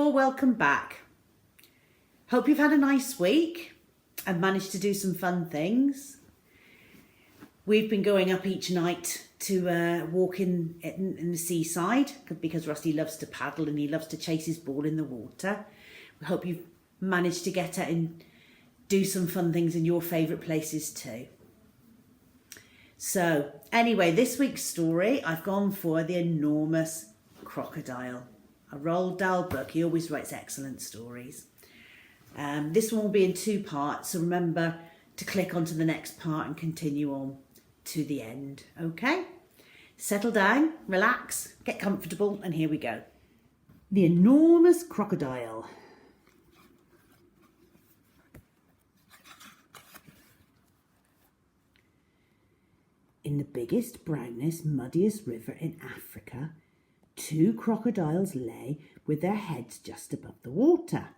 all, welcome back. Hope you've had a nice week and managed to do some fun things. We've been going up each night to walk in the seaside because Rusty loves to paddle and he loves to chase his ball in the water. We hope you've managed to get out and do some fun things in your favourite places too. So anyway, this week's story, I've gone for The Enormous Crocodile. A Roald Dahl book. He always writes excellent stories. This one will be in 2 parts, so remember to click onto the next part and continue on to the end, okay? Settle down, relax, get comfortable, and here we go. The Enormous Crocodile. In the biggest, brownest, muddiest river in Africa, 2 crocodiles lay with their heads just above the water.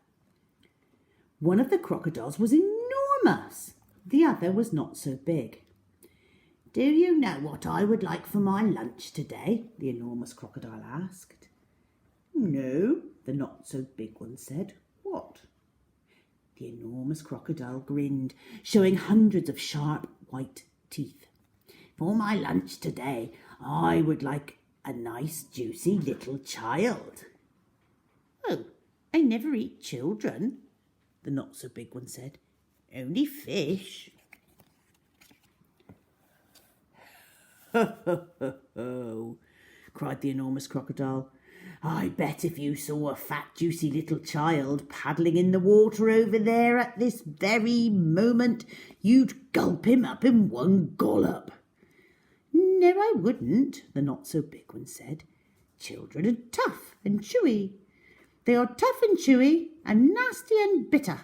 One of the crocodiles was enormous. The other was not so big. "Do you know what I would like for my lunch today?" the enormous crocodile asked. "No," the not so big one said. "What?" The enormous crocodile grinned, showing hundreds of sharp white teeth. "For my lunch today, I would like a nice juicy little child." "Oh, I never eat children," the not so big one said. "Only fish." "Ho, ho, ho, ho," cried the enormous crocodile. "I bet if you saw a fat juicy little child paddling in the water over there at this very moment, you'd gulp him up in one gollop." "No, I wouldn't," the not-so-big one said. "Children are tough and chewy. They are tough and chewy and nasty and bitter."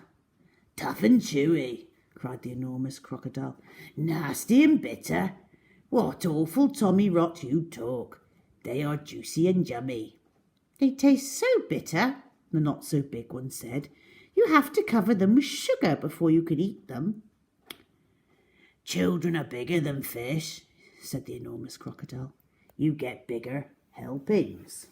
"Tough and chewy," cried the enormous crocodile. "Nasty and bitter? What awful tommy rot you talk. They are juicy and yummy." "They taste so bitter," the not-so-big one said. "You have to cover them with sugar before you can eat them." "Children are bigger than fish," said the enormous crocodile. "You get bigger helpings."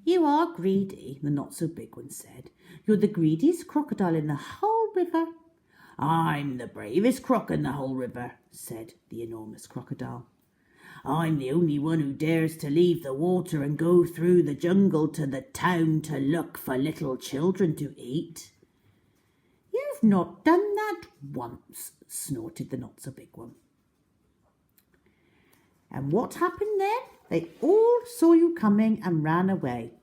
"You are greedy," the not-so-big one said. "You're the greediest crocodile in the whole river." "I'm the bravest croc in the whole river," said the enormous crocodile. "I'm the only one who dares to leave the water and go through the jungle to the town to look for little children to eat." "You've not done that once," snorted the not-so-big one. "And what happened then? They all saw you coming and ran away."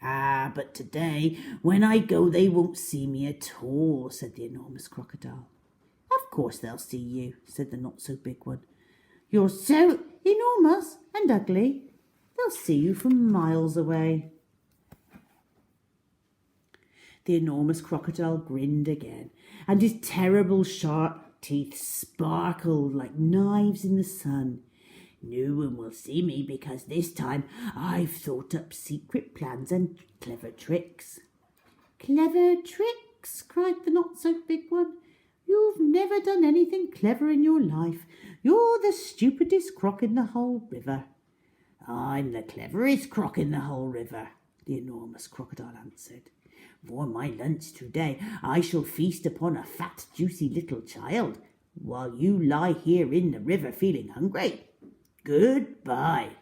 "Ah, but today, when I go, they won't see me at all," said the enormous crocodile. "Of course they'll see you," said the not-so-big one. "You're so enormous and ugly, they'll see you from miles away." The enormous crocodile grinned again, and his terrible sharp teeth sparkled like knives in the sun. "No one will see me because this time I've thought up secret plans and clever tricks." "Clever tricks?" cried the not-so-big one. "You've never done anything clever in your life. You're the stupidest croc in the whole river." "I'm the cleverest croc in the whole river," the enormous crocodile answered. "For my lunch today, I shall feast upon a fat, juicy little child, while you lie here in the river feeling hungry. Goodbye."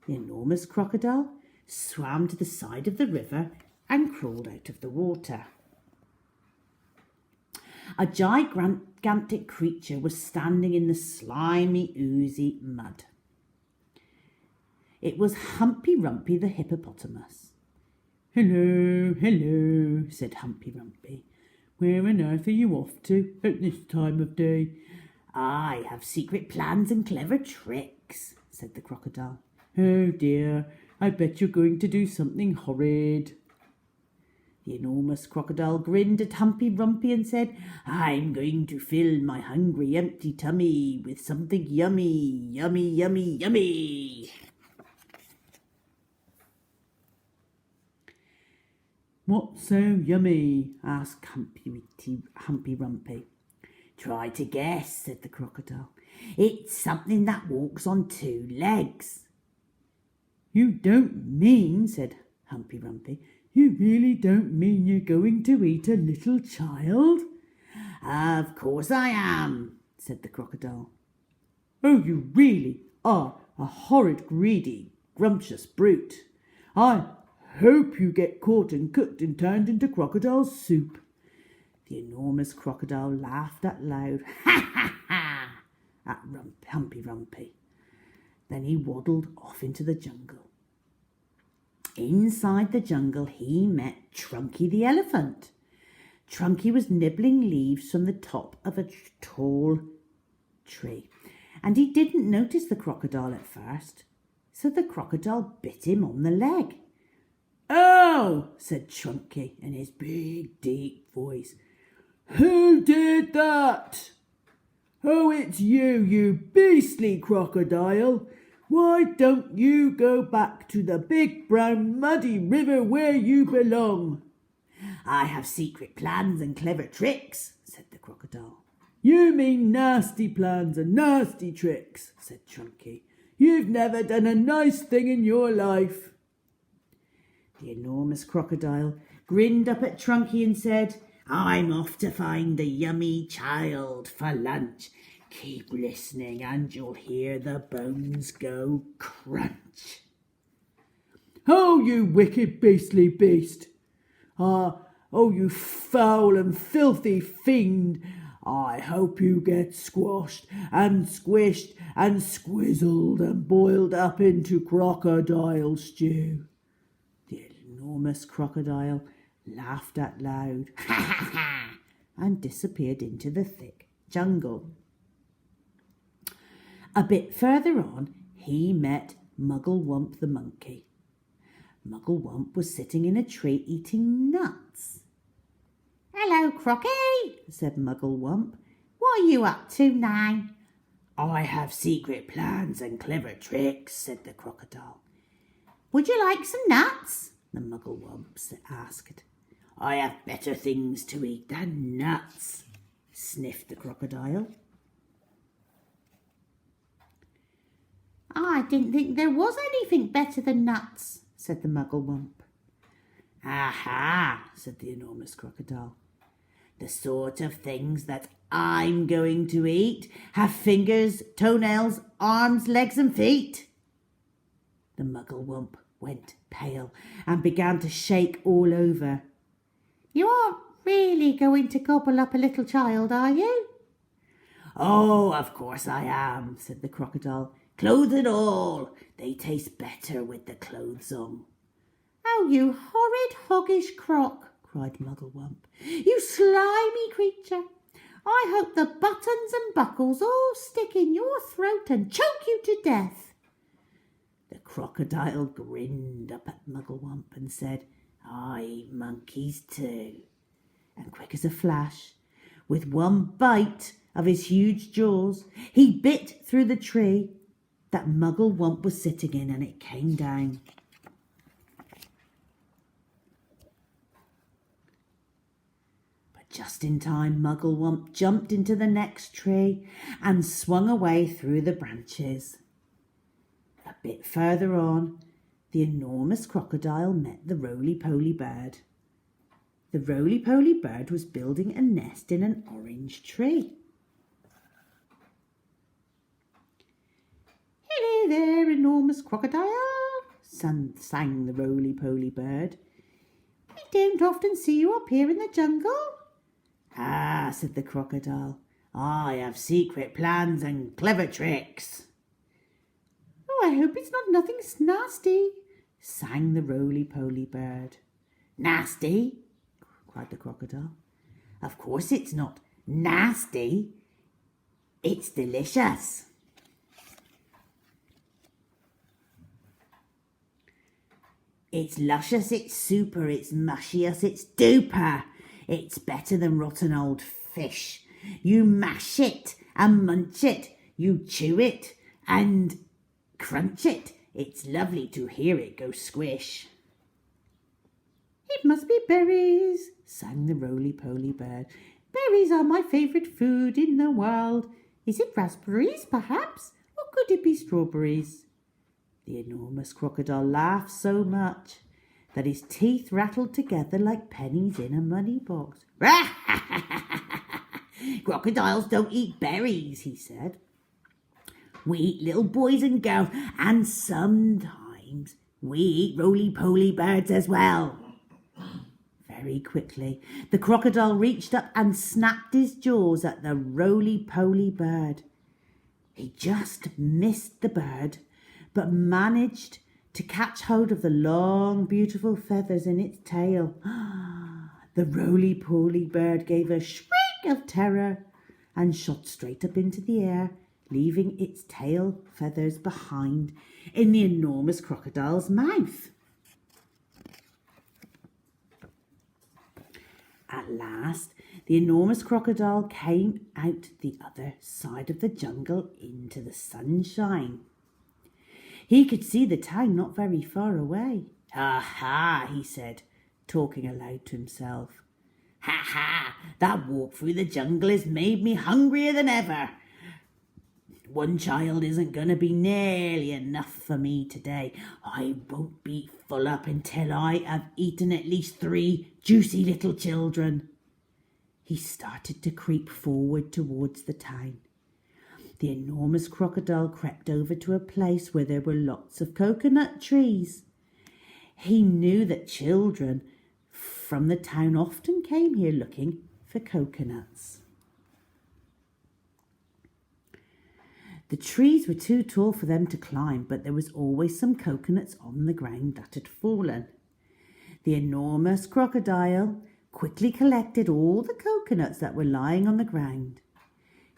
The enormous crocodile swam to the side of the river and crawled out of the water. A gigantic creature was standing in the slimy, oozy mud. It was Humpy Rumpy the hippopotamus. "Hello, hello," said Humpy Rumpy. "Where on earth are you off to at this time of day?" "I have secret plans and clever tricks," said the crocodile. "Oh dear, I bet you're going to do something horrid." The enormous crocodile grinned at Humpy Rumpy and said, "I'm going to fill my hungry, empty tummy with something yummy, yummy, yummy, yummy." "What's so yummy?" asked Humpy Rumpy. "Try to guess," said the crocodile. "It's something that walks on 2 legs." "You don't mean," said Humpy Rumpy, "you really don't mean you're going to eat a little child?" "Of course I am," said the crocodile. "Oh, you really are a horrid, greedy, grumptious brute. I hope you get caught and cooked and turned into crocodile soup." The enormous crocodile laughed out loud, "Ha, ha, ha," at Humpy Rumpy. Then he waddled off into the jungle. Inside the jungle he met Trunky the elephant. Trunky was nibbling leaves from the top of a tall tree, and he didn't notice the crocodile at first, so the crocodile bit him on the leg. "Oh," said Trunky in his big, deep voice, "who did that?" "Oh, it's you, you beastly crocodile. Why don't you go back to the big, brown, muddy river where you belong?" "I have secret plans and clever tricks," said the crocodile. "You mean nasty plans and nasty tricks," said Trunky. "You've never done a nice thing in your life." The enormous crocodile grinned up at Trunky and said, "I'm off to find the yummy child for lunch. Keep listening and you'll hear the bones go crunch." "Oh, you wicked beastly beast! Oh, you foul and filthy fiend! I hope you get squashed and squished and squizzled and boiled up into crocodile stew." The enormous crocodile laughed out loud, "Ha, ha, ha," and disappeared into the thick jungle. A bit further on, he met Mugglewump the monkey. Mugglewump was sitting in a tree eating nuts. "Hello, Crocky," said Mugglewump. "What are you up to now?" "I have secret plans and clever tricks," said the crocodile. "Would you like some nuts?" the Mugglewump asked. "I have better things to eat than nuts," sniffed the crocodile. "I didn't think there was anything better than nuts," said the Mugglewump. "Aha," said the enormous crocodile. "The sort of things that I'm going to eat have fingers, toenails, arms, legs and feet." The Mugglewump went pale and began to shake all over. "You aren't really going to gobble up a little child, are you?" "Oh, of course I am," said the crocodile. "Clothes and all. They taste better with the clothes on." "Oh, you horrid hoggish croc," cried Mugglewump. "You slimy creature. I hope the buttons and buckles all stick in your throat and choke you to death." The crocodile grinned up at Mugglewump and said, "I eat monkeys too." And quick as a flash, with one bite of his huge jaws, he bit through the tree that Mugglewump was sitting in, and it came down. But just in time, Mugglewump jumped into the next tree and swung away through the branches. A bit further on, the enormous crocodile met the roly-poly bird. The roly-poly bird was building a nest in an orange tree. "Hello there, enormous crocodile," sang the roly-poly bird. "We don't often see you up here in the jungle." "Ah," said the crocodile, "I have secret plans and clever tricks." "Oh, I hope it's not nothing nasty," sang the roly-poly bird. "Nasty?" cried the crocodile. "Of course it's not nasty. It's delicious." "It's luscious, it's super, it's mushious, it's duper. It's better than rotten old fish. You mash it and munch it, you chew it and crunch it. It's lovely to hear it go squish." "It must be berries," sang the roly-poly bird. "Berries are my favourite food in the world. Is it raspberries, perhaps? Or could it be strawberries?" The enormous crocodile laughed so much that his teeth rattled together like pennies in a money box. "Crocodiles don't eat berries," he said. "We eat little boys and girls, and sometimes we eat roly-poly birds as well." Very quickly, the crocodile reached up and snapped his jaws at the roly-poly bird. He just missed the bird, but managed to catch hold of the long, beautiful feathers in its tail. The roly-poly bird gave a shriek of terror and shot straight up into the air, leaving its tail feathers behind in the enormous crocodile's mouth. At last, the enormous crocodile came out the other side of the jungle into the sunshine. He could see the town not very far away. "Ha ha," he said, talking aloud to himself. "Ha ha, that walk through the jungle has made me hungrier than ever. One child isn't going to be nearly enough for me today. I won't be full up until I have eaten at least 3 juicy little children." He started to creep forward towards the town. The enormous crocodile crept over to a place where there were lots of coconut trees. He knew that children from the town often came here looking for coconuts. The trees were too tall for them to climb, but there was always some coconuts on the ground that had fallen. The enormous crocodile quickly collected all the coconuts that were lying on the ground.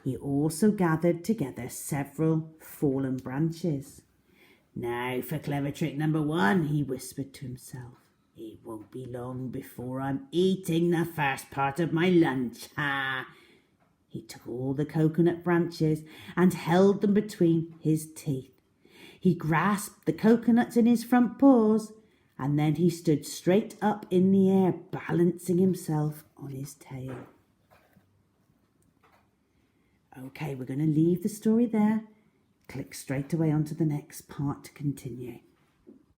He also gathered together several fallen branches. "Now for clever trick number 1, he whispered to himself. "It won't be long before I'm eating the first part of my lunch. Ha!" He took all the coconut branches and held them between his teeth. He grasped the coconuts in his front paws, and then he stood straight up in the air, balancing himself on his tail. Okay, we're going to leave the story there. Click straight away onto the next part to continue.